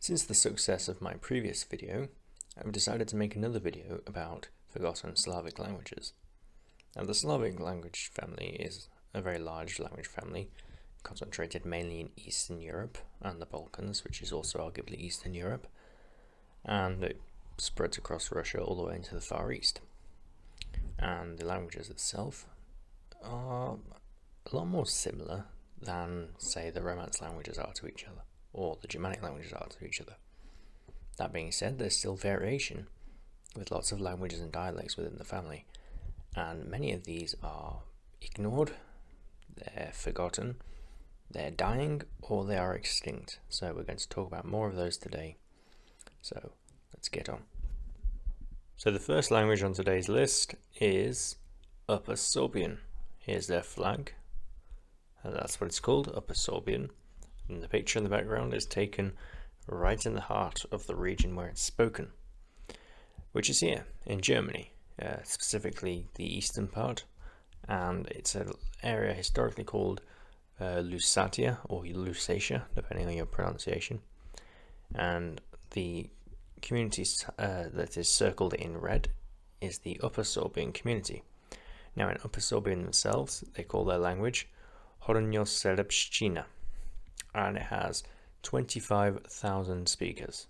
Since the success of my previous video, I've decided to make another video about forgotten Slavic languages. Now, the Slavic language family is a very large language family, concentrated mainly in Eastern Europe and the Balkans, which is also arguably Eastern Europe, and it spreads across Russia all the way into the Far East. And the languages itself are a lot more similar than, say, the Romance languages are to each other, or the Germanic languages are to each other. That being said, there's still variation, with lots of languages and dialects within the family, and many of these are ignored, they're forgotten, they're dying, or they are extinct. So we're going to talk about more of those today. So let's get on. So the first language on today's list is Upper Sorbian. Here's their flag, and that's what it's called, Upper Sorbian. And the picture in the background is taken right in the heart of the region where it's spoken, which is here in Germany, specifically the eastern part, and it's an area historically called Lusatia or Lusatia, depending on your pronunciation. And the community that is circled in red is the Upper Sorbian community. Now, in Upper Sorbian themselves, they call their language Hornjo-Serbština, and it has 25,000 speakers.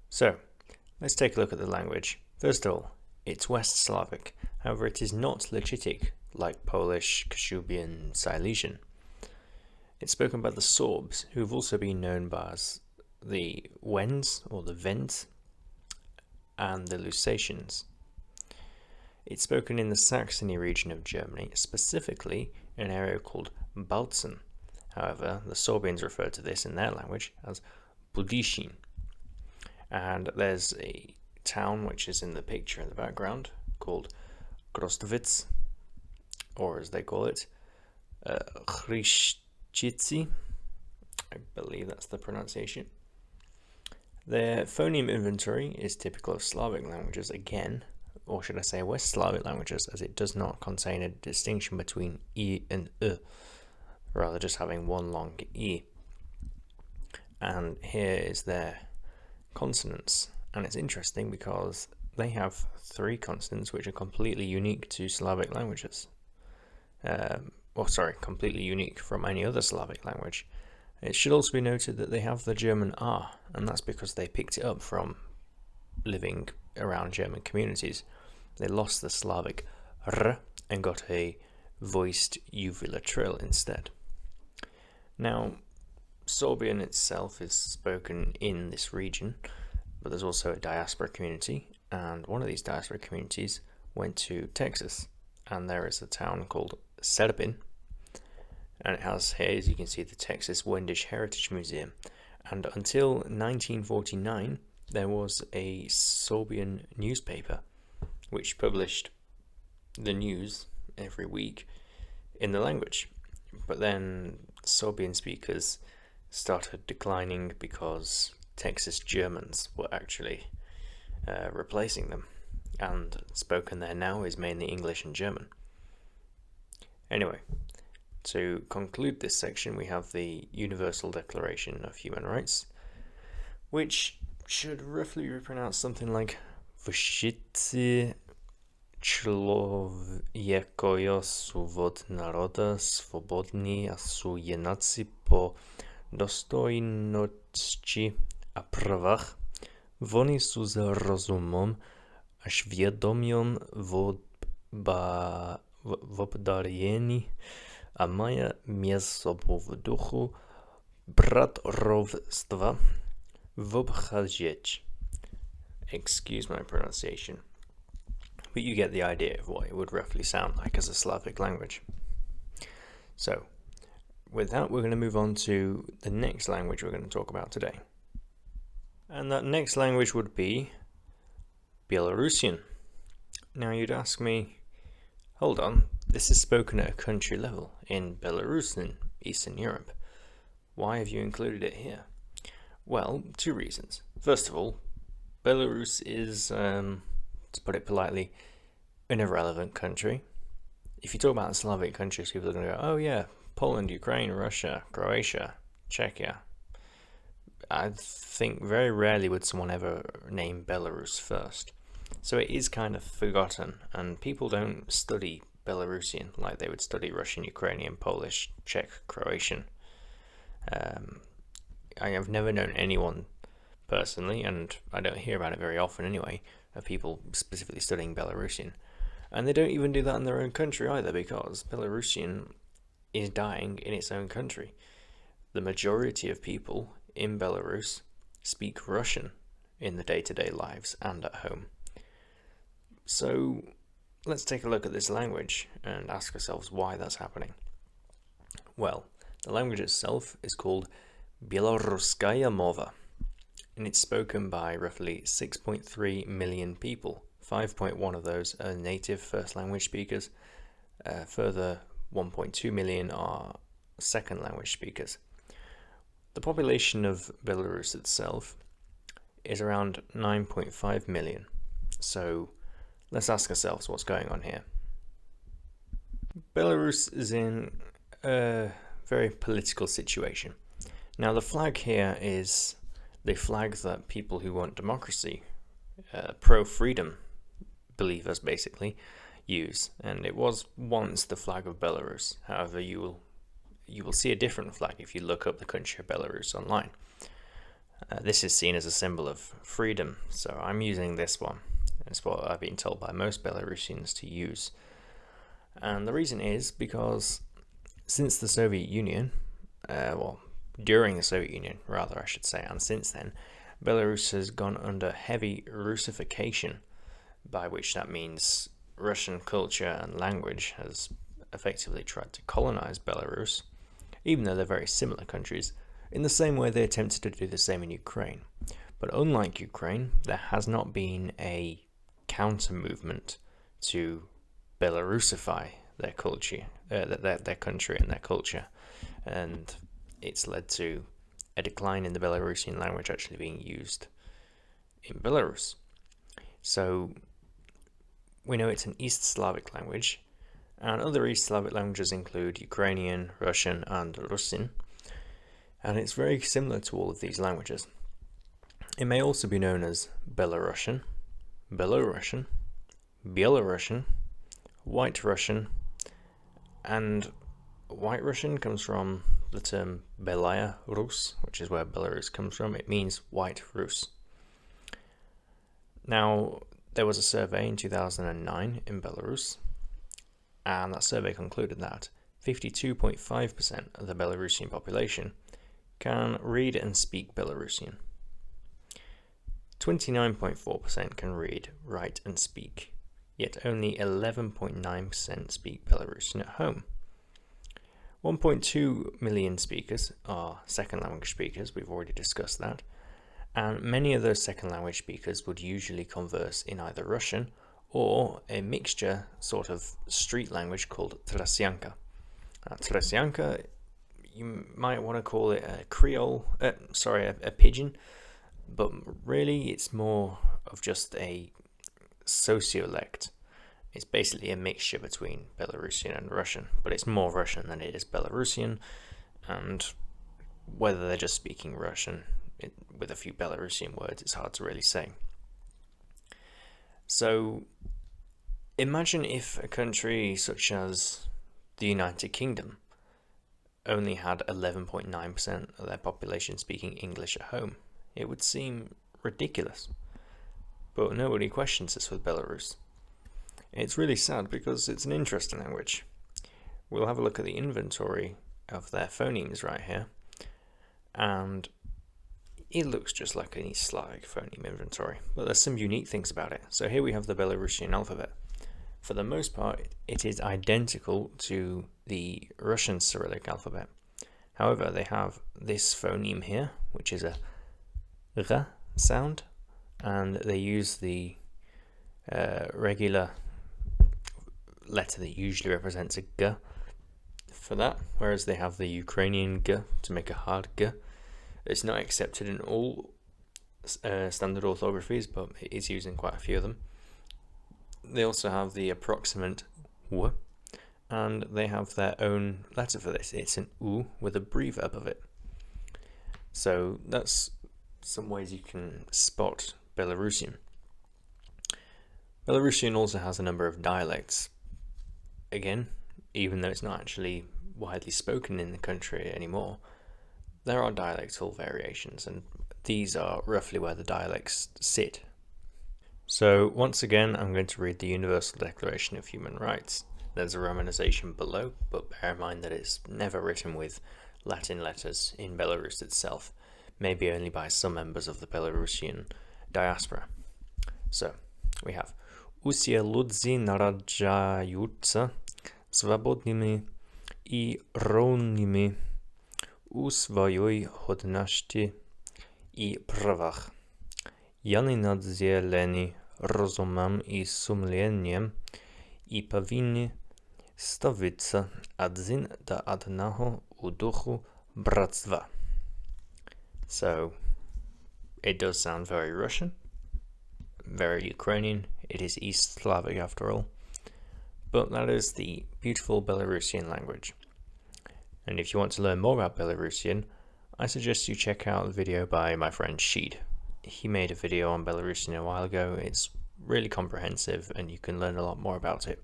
So, let's take a look at the language. First of all, it's West Slavic, however it is not Lechitic like Polish, Kashubian, Silesian. It's spoken by the Sorbs, who've also been known as the Wends or the Vents, and the Lusatians. It's spoken in the Saxony region of Germany, specifically in an area called Bautzen. However, the Sorbians refer to this in their language as Budishin. And there's a town which is in the picture in the background called Krostovitz, or as they call it, Hryshchici. I believe that's the pronunciation. Their phoneme inventory is typical of Slavic languages again, or should I say West Slavic languages, as it does not contain a distinction between E and U, rather just having one long E. And here is their consonants, and it's interesting because they have 3 consonants which are completely unique to Slavic languages. Completely unique from any other Slavic language. It should also be noted that they have the German R, and that's because they picked it up from living around German communities. They lost the Slavic R and got a voiced uvula trill instead. Now, Sorbian itself is spoken in this region, but there's also a diaspora community, and one of these diaspora communities went to Texas, and there is a town called Serbin, and it has here, as you can see, the Texas Wendish Heritage Museum. And until 1949, there was a Sorbian newspaper which published the news every week in the language. But then Sorbian speakers started declining because Texas Germans were actually replacing them, and spoken there now is mainly English and German. Anyway, to conclude this section, we have the Universal Declaration of Human Rights, which should roughly be pronounced something like Wszyscy człowiekowie są od naroda swobodni a są jednacy po dostojności a prawach. Wolni są z rozumem a świadomiem obdareni, a mają między sobą w duchu bratrostwa wobchodzić. Excuse my pronunciation, but you get the idea of what it would roughly sound like as a Slavic language. So, with that, we're going to move on to the next language we're going to talk about today. And that next language would be Belarusian. Now, you'd ask me, hold on, this is spoken at a country level in Belarus in Eastern Europe. Why have you included it here? Well, 2 reasons. First of all, Belarus is, to put it politely, an irrelevant country. If you talk about Slavic countries, people are going to go, oh yeah, Poland, Ukraine, Russia, Croatia, Czechia. I think very rarely would someone ever name Belarus first. So it is kind of forgotten, and people don't study Belarusian like they would study Russian, Ukrainian, Polish, Czech, Croatian. I have never known anyone personally, and I don't hear about it very often anyway, of people specifically studying Belarusian. And they don't even do that in their own country either, because Belarusian is dying in its own country. The majority of people in Belarus speak Russian in the day-to-day lives and at home. So let's take a look at this language and ask ourselves why that's happening. Well, the language itself is called Belaruskaya mova, and it's spoken by roughly 6.3 million people. 5.1 of those are native first language speakers. Further 1.2 million are second language speakers. The population of Belarus itself is around 9.5 million. So let's ask ourselves what's going on here. Belarus is in a very political situation. Now the flag here is the flag that people who want democracy, pro-freedom believers basically, use, and it was once the flag of Belarus. However, you will see a different flag if you look up the country of Belarus online. This is seen as a symbol of freedom, so I'm using this one. It's what I've been told by most Belarusians to use. And the reason is because since the Soviet Union, during the Soviet Union rather I should say, and since then, Belarus has gone under heavy Russification, by which that means Russian culture and language has effectively tried to colonize Belarus, even though they're very similar countries, in the same way they attempted to do the same in Ukraine. But unlike Ukraine, there has not been a counter movement to Belarusify their culture, their country and their culture, and it's led to a decline in the Belarusian language actually being used in Belarus. So we know it's an East Slavic language, and other East Slavic languages include Ukrainian, Russian, and Rusin, and it's very similar to all of these languages. It may also be known as Belarusian, Belarusian, Belarusian, White Russian, and White Russian comes from the term Belaya Rus, which is where Belarus comes from. It means White Rus. Now, there was a survey in 2009 in Belarus, and that survey concluded that 52.5% of the Belarusian population can read and speak Belarusian. 29.4% can read, write, and speak, yet only 11.9% speak Belarusian at home. 1.2 million speakers are second language speakers, we've already discussed that, and many of those second language speakers would usually converse in either Russian or a mixture sort of street language called Trasianka. Trasianka, you might want to call it a Creole, a pidgin, but really it's more of just a sociolect. It's basically a mixture between Belarusian and Russian, but it's more Russian than it is Belarusian, and whether they're just speaking Russian with a few Belarusian words, it's hard to really say. So imagine if a country such as the United Kingdom only had 11.9% of their population speaking English at home. It would seem ridiculous, but nobody questions this with Belarus. It's really sad because it's an interesting language. We'll have a look at the inventory of their phonemes right here, and it looks just like an East Slavic phoneme inventory, but there's some unique things about it. So here we have the Belarusian alphabet. For the most part, it is identical to the Russian Cyrillic alphabet. However, they have this phoneme here, which is a R sound, and they use the regular letter that usually represents a G for that, whereas they have the Ukrainian G to make a hard G. It's not accepted in all standard orthographies, but it is used in quite a few of them. They also have the approximate W, and they have their own letter for this. It's an U with a breathe above it. So that's some ways you can spot Belarusian. Belarusian also has a number of dialects. Again, even though it's not actually widely spoken in the country anymore, there are dialectal variations, and these are roughly where the dialects sit. So once again, I'm going to read the Universal Declaration of Human Rights. There's a romanization below, but bear in mind that it's never written with Latin letters in Belarus itself, maybe only by some members of the Belarusian diaspora. So we have Usie ludzi narodzajutsa swobodnymi I równymi u swojej hodności I prawach. Jani nadzieleni rozumem I sumieniem I powinni stawić один do одного u duchu bractwa. So it does sound very Russian, very Ukrainian. It is East Slavic after all. But that is the beautiful Belarusian language. And if you want to learn more about Belarusian, I suggest you check out the video by my friend Sheed. He made a video on Belarusian a while ago. It's really comprehensive and you can learn a lot more about it.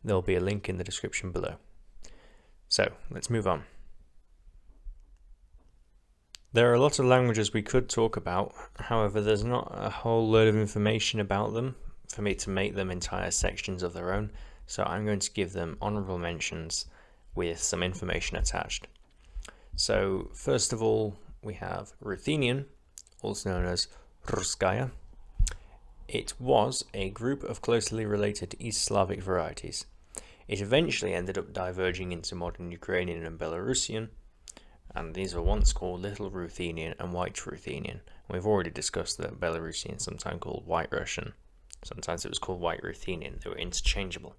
There'll be a link in the description below. So let's move on. There are a lot of languages we could talk about, however there's not a whole load of information about them for me to make them entire sections of their own, so I'm going to give them honourable mentions with some information attached. So first of all we have Ruthenian, also known as Russkaya. It was a group of closely related East Slavic varieties. It eventually ended up diverging into modern Ukrainian and Belarusian, and these were once called Little Ruthenian and White Ruthenian. We've already discussed that Belarusian is sometimes called White Russian. Sometimes it was called White Ruthenian. They were interchangeable.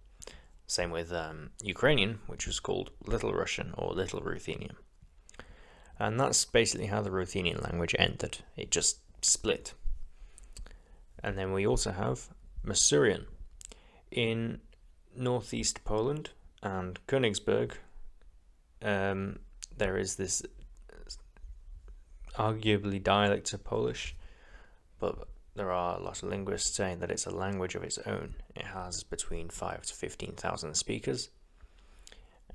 Same with Ukrainian, which was called Little Russian or Little Ruthenian. And that's basically how the Ruthenian language ended. It just split. And then we also have Masurian. In northeast Poland and Königsberg, there is this arguably dialect of Polish, but there are a lot of linguists saying that it's a language of its own. It has between 5,000 to 15,000 speakers,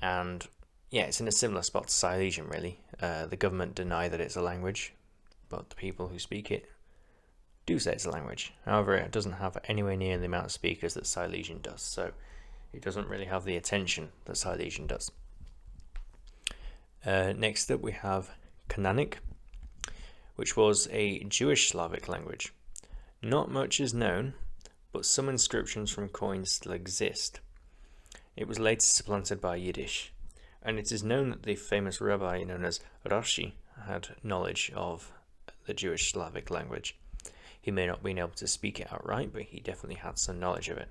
and yeah, it's in a similar spot to Silesian really. The government deny that it's a language, but the people who speak it do say it's a language. However, it doesn't have anywhere near the amount of speakers that Silesian does, so it doesn't really have the attention that Silesian does. Next up we have Kna'anic, which was a Jewish Slavic language. Not much is known, but some inscriptions from coins still exist. It was later supplanted by Yiddish, and it is known that the famous rabbi known as Rashi had knowledge of the Jewish Slavic language. He may not have been able to speak it outright, but he definitely had some knowledge of it.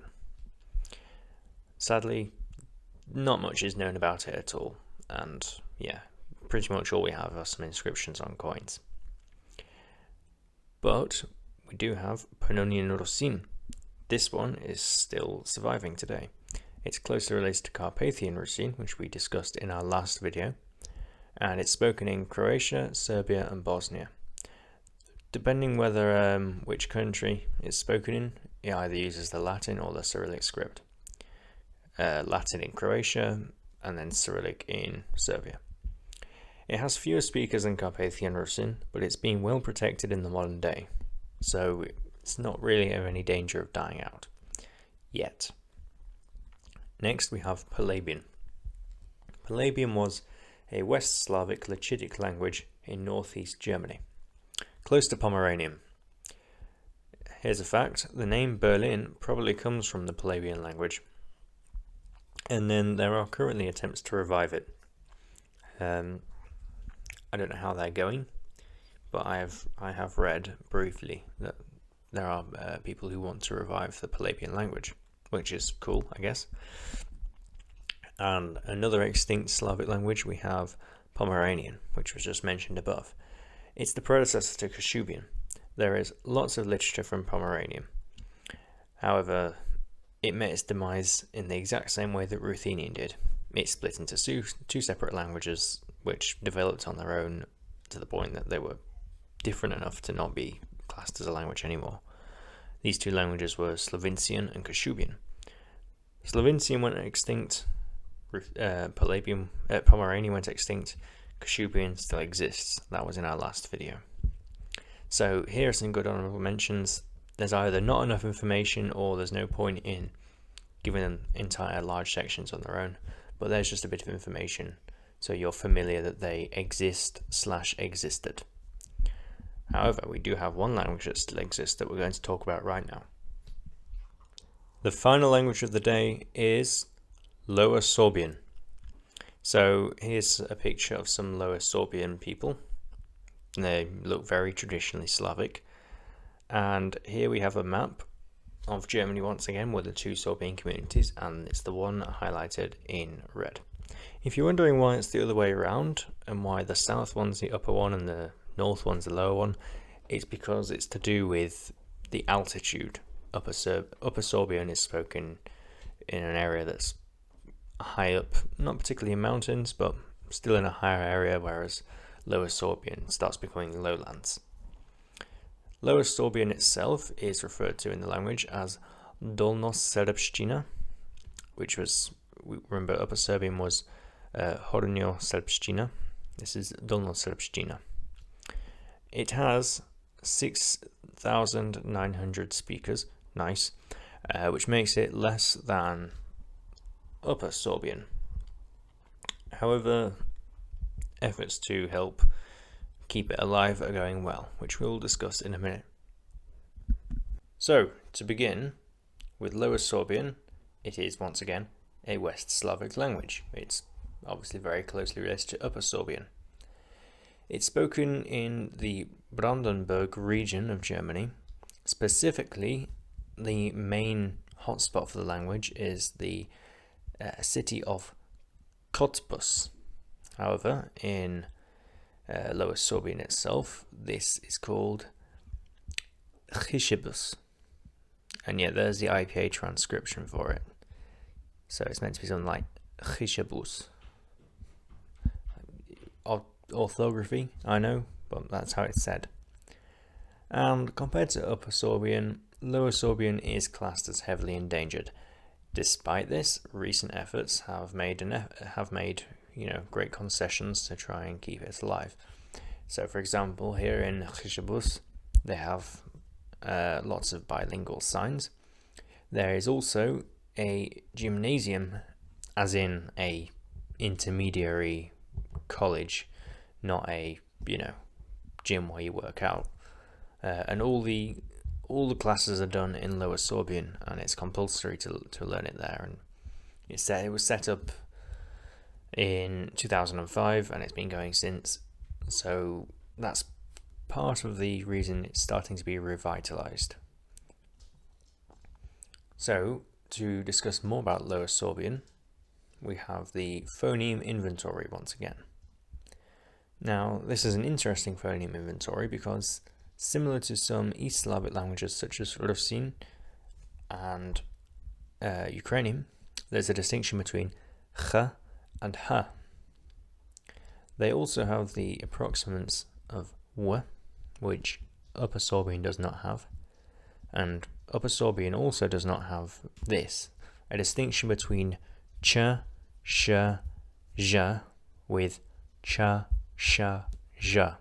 Sadly, not much is known about it at all, and yeah, pretty much all we have are some inscriptions on coins. But we do have Pannonian Rusin. This one is still surviving today. It's closely related to Carpathian Rusin, which we discussed in our last video, and it's spoken in Croatia, Serbia and Bosnia. Depending whether which country it's spoken in, it either uses the Latin or the Cyrillic script. Latin in Croatia and then Cyrillic in Serbia. It has fewer speakers than Carpathian Rusin, but it's been well protected in the modern day, so it's not really of any danger of dying out yet. Next we have Palabian. Palabian was a West Slavic Lachitic language in northeast Germany, close to Pomeranian. Here's a fact: the name Berlin probably comes from the Palabian language, and then there are currently attempts to revive it. I don't know how they're going, but I have read briefly that there are people who want to revive the Palabian language, which is cool, I guess. And another extinct Slavic language we have Pomeranian, which was just mentioned above. It's the predecessor to Kashubian. There is lots of literature from Pomeranian. However, it met its demise in the exact same way that Ruthenian did. It split into two separate languages, which developed on their own to the point that they were different enough to not be classed as a language anymore. These two languages were Slovenian and Kashubian. Slovenian went extinct, Pomeranian went extinct, Kashubian still exists. That was in our last video. So here are some good honourable mentions. There's either not enough information or there's no point in giving them entire large sections on their own, but there's just a bit of information so you're familiar that they exist/existed. However, we do have one language that still exists that we're going to talk about right now. The final language of the day is Lower Sorbian. So here's a picture of some Lower Sorbian people. They look very traditionally Slavic. And here we have a map of Germany once again with the two Sorbian communities, and it's the one highlighted in red. If you're wondering why it's the other way around and why the south one's the upper one and the north one's the lower one, it's because it's to do with the altitude. Upper Sorbian is spoken in an area that's high up, not particularly in mountains, but still in a higher area, whereas Lower Sorbian starts becoming lowlands. Lower Sorbian itself is referred to in the language as Dolnoserbština, which was, remember, Upper Serbian was Hornjo Serbština. This is Dolnoserbština. It has 6,900 speakers, nice, which makes it less than Upper Sorbian. However, efforts to help keep it alive are going well, which we'll discuss in a minute. So, to begin with Lower Sorbian, it is once again a West Slavic language. It's obviously very closely related to Upper Sorbian. It's spoken in the Brandenburg region of Germany. Specifically, the main hotspot for the language is the city of Cottbus. However, in Lower Sorbian itself, this is called Chișinău, and yet there's the IPA transcription for it. So it's meant to be something like Chișinău. Orthography, I know, but that's how it's said. And compared to Upper Sorbian, Lower Sorbian is classed as heavily endangered. Despite this, recent efforts have made great concessions to try and keep it alive. So, for example, here in Chișinău, they have lots of bilingual signs. There is also a gymnasium, as in a intermediary college, not a gym where you work out. And all the classes are done in Lower Sorbian, and it's compulsory to learn it there. And it was set up in 2005, and it's been going since. So that's part of the reason it's starting to be revitalized. So to discuss more about Lower Sorbian, we have the phoneme inventory once again. Now, this is an interesting phoneme inventory because, similar to some East Slavic languages such as Russian and Ukrainian, there's a distinction between ch and h. They also have the approximants of w, which Upper Sorbian does not have, and Upper Sorbian also does not have this, a distinction between ch, sh, zh with cha, sha, zha.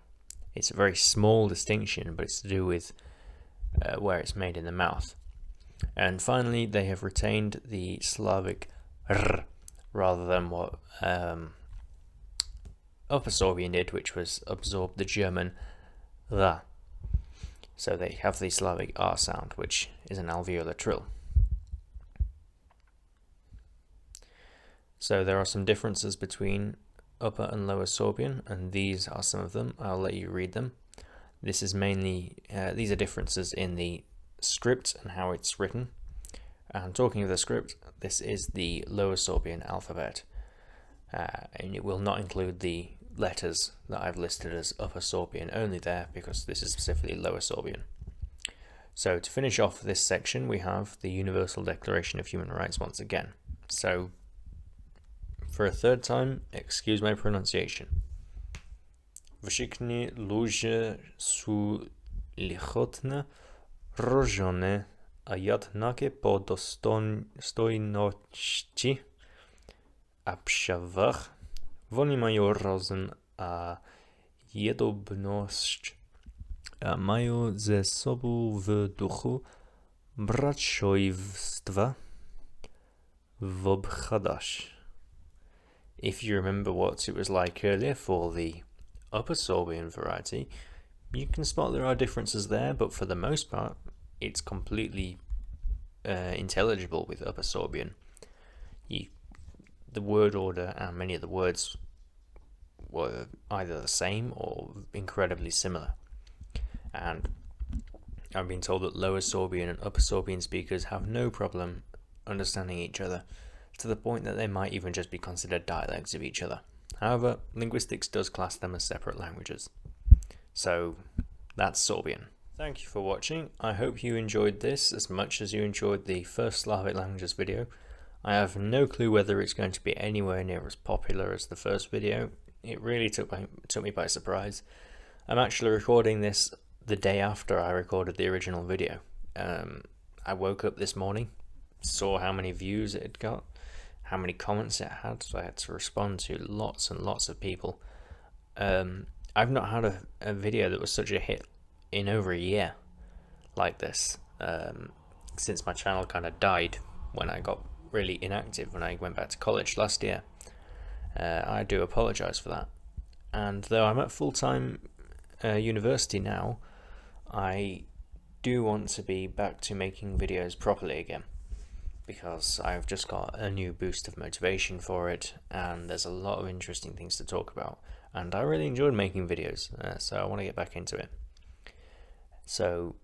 It's a very small distinction, but it's to do with where it's made in the mouth. And finally, they have retained the Slavic r rather than what Upper Sorbian did, which was absorb the German ra. So they have the Slavic r sound, which is an alveolar trill. So there are some differences between Upper and Lower Sorbian, and these are some of them. I'll let you read them. This is mainly, these are differences in the script and how it's written. And talking of the script, this is the Lower Sorbian alphabet, and it will not include the letters that I've listed as Upper Sorbian only there, because this is specifically Lower Sorbian. So to finish off this section, we have the Universal Declaration of Human Rights once again. So for a third time, excuse my pronunciation. Všichni ludzie jsou lichotné, rožené a jednaké po dostojnosti a převah. Oni mají rozum a jedobnost a mají ze sobou v duchu bratřojstva v obchadách. If you remember what it was like earlier for the Upper Sorbian variety, you can spot there are differences there, but for the most part, it's completely intelligible with Upper Sorbian. The word order and many of the words were either the same or incredibly similar. And I've been told that Lower Sorbian and Upper Sorbian speakers have no problem understanding each other, to the point that they might even just be considered dialects of each other. However, linguistics does class them as separate languages. So that's Sorbian. Thank you for watching. I hope you enjoyed this as much as you enjoyed the first Slavic languages video. I have no clue whether it's going to be anywhere near as popular as the first video. It really took me by surprise. I'm actually recording this the day after I recorded the original video. I woke up this morning, saw how many views it had got, how many comments it had, so I had to respond to lots and lots of people. I've not had a video that was such a hit in over a year like this, since my channel kind of died when I got really inactive when I went back to college last year. I do apologise for that. And though I'm at full-time university now, I do want to be back to making videos properly again, because I've just got a new boost of motivation for it, and there's a lot of interesting things to talk about, and I really enjoyed making videos, so I want to get back into it. So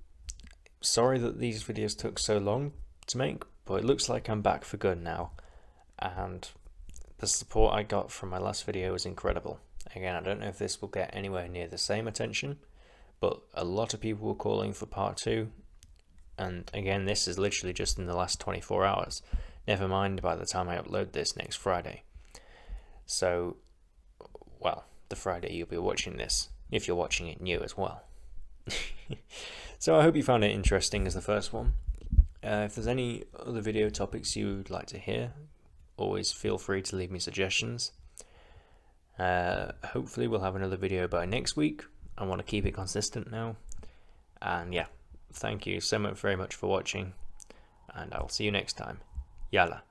sorry that these videos took so long to make, but it looks like I'm back for good now, and the support I got from my last video was incredible. Again, I don't know if this will get anywhere near the same attention, but a lot of people were calling for part 2. And again, this is literally just in the last 24 hours. Never mind by the time I upload this next Friday. So, well, the Friday you'll be watching this, if you're watching it new as well. So I hope you found it interesting as the first one. If there's any other video topics you would like to hear, always feel free to leave me suggestions. Hopefully we'll have another video by next week. I want to keep it consistent now. And yeah. Thank you so much very much for watching, and I'll see you next time. Yalla.